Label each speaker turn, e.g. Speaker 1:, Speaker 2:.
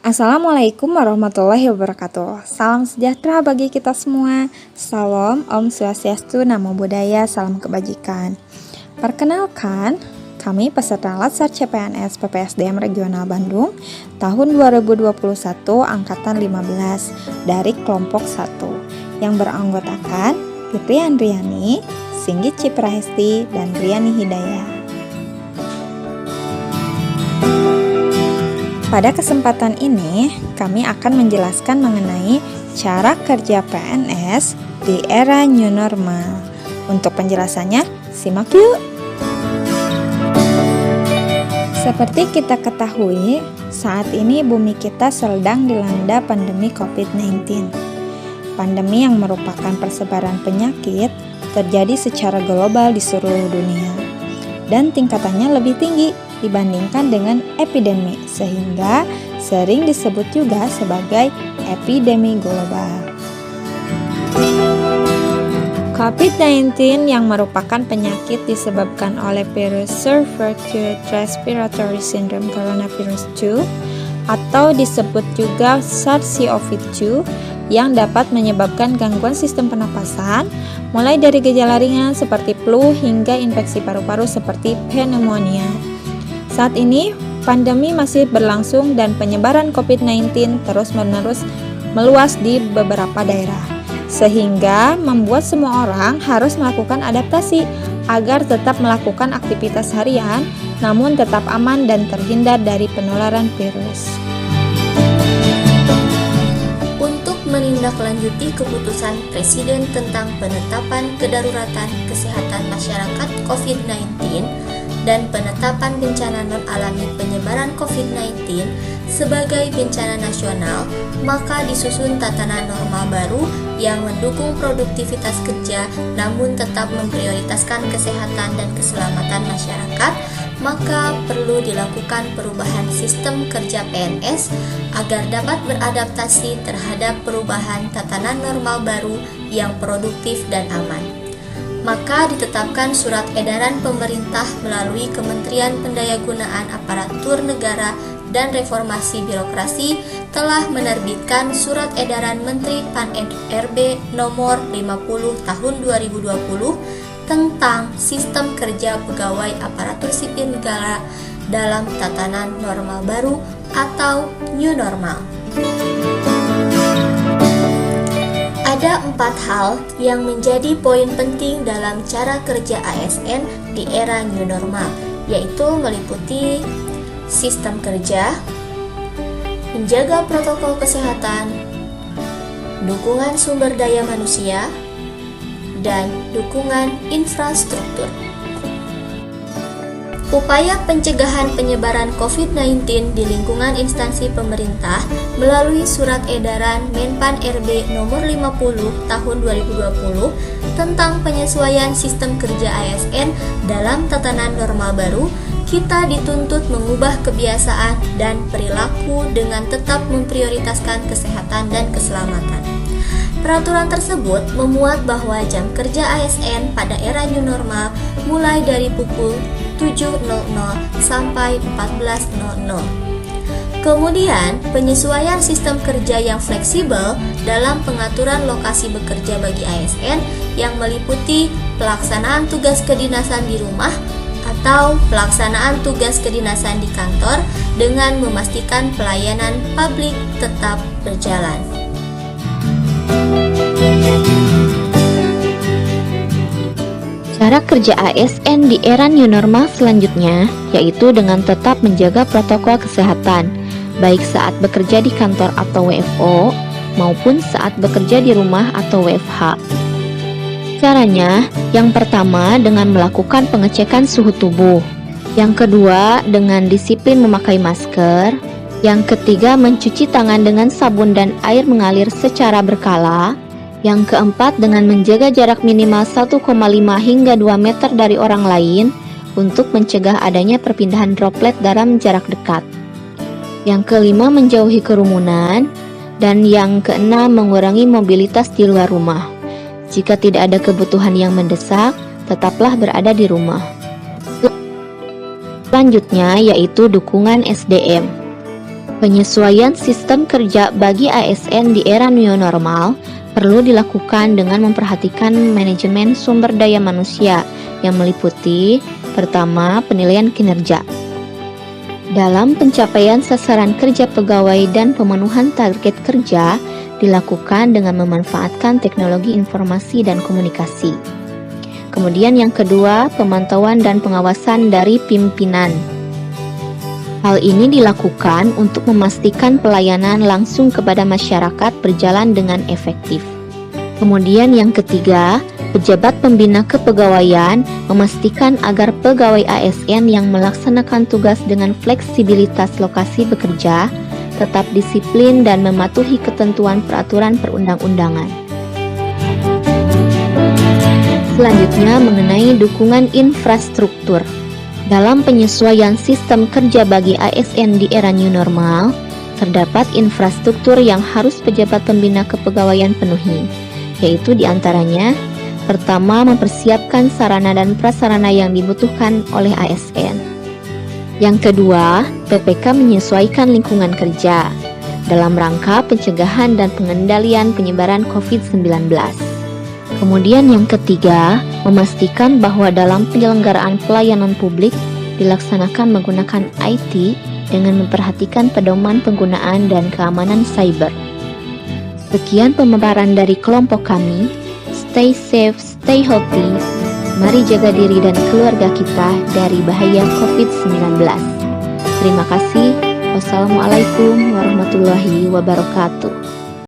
Speaker 1: Assalamualaikum warahmatullahi wabarakatuh. Salam sejahtera bagi kita semua. Salam, Om Swastiastu, Namo Buddhaya, salam kebajikan. Perkenalkan, kami peserta Latsar CPNS PPSDM Regional Bandung tahun 2021 angkatan 15 dari kelompok 1 yang beranggotakan Fitri Andriani, Singgit Ciprahesti, dan Riani Hidayah. Pada kesempatan ini, kami akan menjelaskan mengenai cara kerja PNS di era new normal. Untuk penjelasannya, simak yuk! Seperti kita ketahui, saat ini bumi kita sedang dilanda pandemi COVID-19. Pandemi yang merupakan persebaran penyakit terjadi secara global di seluruh dunia, dan tingkatannya lebih tinggi dibandingkan dengan epidemi, sehingga sering disebut juga sebagai epidemi global. COVID-19 yang merupakan penyakit disebabkan oleh virus Severe Acute Respiratory Syndrome Coronavirus 2 atau disebut juga SARS-CoV-2 yang dapat menyebabkan gangguan sistem pernapasan, mulai dari gejala ringan seperti flu hingga infeksi paru-paru seperti pneumonia. Saat ini, pandemi masih berlangsung dan penyebaran COVID-19 terus-menerus meluas di beberapa daerah, sehingga membuat semua orang harus melakukan adaptasi agar tetap melakukan aktivitas harian, namun tetap aman dan terhindar dari penularan virus.
Speaker 2: Untuk menindaklanjuti keputusan Presiden tentang penetapan kedaruratan kesehatan masyarakat COVID-19 dan penetapan bencana non-alami penyebaran COVID-19 sebagai bencana nasional, maka disusun tatanan norma baru yang mendukung produktivitas kerja namun tetap memprioritaskan kesehatan dan keselamatan masyarakat. Maka perlu dilakukan perubahan sistem kerja PNS agar dapat beradaptasi terhadap perubahan tatanan normal baru yang produktif dan aman. Maka ditetapkan surat edaran pemerintah melalui Kementerian Pendayagunaan Aparatur Negara dan Reformasi Birokrasi telah menerbitkan surat edaran Menteri Pan-RB nomor 50 tahun 2020 tentang sistem kerja pegawai aparatur sipil negara dalam tatanan normal baru atau new normal. Ada 4 hal yang menjadi poin penting dalam cara kerja ASN di era new normal, yaitu meliputi sistem kerja, menjaga protokol kesehatan, dukungan sumber daya manusia, dan dukungan infrastruktur. Upaya pencegahan penyebaran COVID-19 di lingkungan instansi pemerintah melalui surat edaran Menpan RB nomor 50 tahun 2020 tentang penyesuaian sistem kerja ASN dalam tatanan normal baru, kita dituntut mengubah kebiasaan dan perilaku dengan tetap memprioritaskan kesehatan dan keselamatan. Peraturan tersebut memuat bahwa jam kerja ASN pada era new normal mulai dari pukul 7.00 sampai 14.00. Kemudian, penyesuaian sistem kerja yang fleksibel dalam pengaturan lokasi bekerja bagi ASN yang meliputi pelaksanaan tugas kedinasan di rumah atau pelaksanaan tugas kedinasan di kantor dengan memastikan pelayanan publik tetap berjalan.
Speaker 3: Cara kerja ASN di era new normal selanjutnya yaitu dengan tetap menjaga protokol kesehatan, baik saat bekerja di kantor atau WFO maupun saat bekerja di rumah atau WFH. Caranya, yang pertama dengan melakukan pengecekan suhu tubuh, yang kedua dengan disiplin memakai masker, yang ketiga mencuci tangan dengan sabun dan air mengalir secara berkala, yang keempat dengan menjaga jarak minimal 1,5 hingga 2 meter dari orang lain untuk mencegah adanya perpindahan droplet dalam jarak dekat. Yang kelima menjauhi kerumunan, dan yang keenam mengurangi mobilitas di luar rumah. Jika tidak ada kebutuhan yang mendesak, tetaplah berada di rumah. Selanjutnya yaitu dukungan SDM. Penyesuaian sistem kerja bagi ASN di era new normal perlu dilakukan dengan memperhatikan manajemen sumber daya manusia yang meliputi pertama, penilaian kinerja. Dalam pencapaian sasaran kerja pegawai dan pemenuhan target kerja dilakukan dengan memanfaatkan teknologi informasi dan komunikasi. Kemudian yang kedua, pemantauan dan pengawasan dari pimpinan. Hal ini dilakukan untuk memastikan pelayanan langsung kepada masyarakat berjalan dengan efektif. Kemudian yang ketiga, pejabat pembina kepegawaian memastikan agar pegawai ASN yang melaksanakan tugas dengan fleksibilitas lokasi bekerja tetap disiplin dan mematuhi ketentuan peraturan perundang-undangan. Selanjutnya mengenai dukungan infrastruktur. Dalam penyesuaian sistem kerja bagi ASN di era new normal, terdapat infrastruktur yang harus pejabat pembina kepegawaian penuhi, yaitu diantaranya pertama, mempersiapkan sarana dan prasarana yang dibutuhkan oleh ASN. Yang kedua, PPK menyesuaikan lingkungan kerja dalam rangka pencegahan dan pengendalian penyebaran COVID-19. Kemudian yang ketiga, memastikan bahwa dalam penyelenggaraan pelayanan publik dilaksanakan menggunakan IT dengan memperhatikan pedoman penggunaan dan keamanan cyber. Sekian pemaparan dari kelompok kami. Stay safe, stay healthy. Mari jaga diri dan keluarga kita dari bahaya COVID-19. Terima kasih. Wassalamualaikum warahmatullahi wabarakatuh.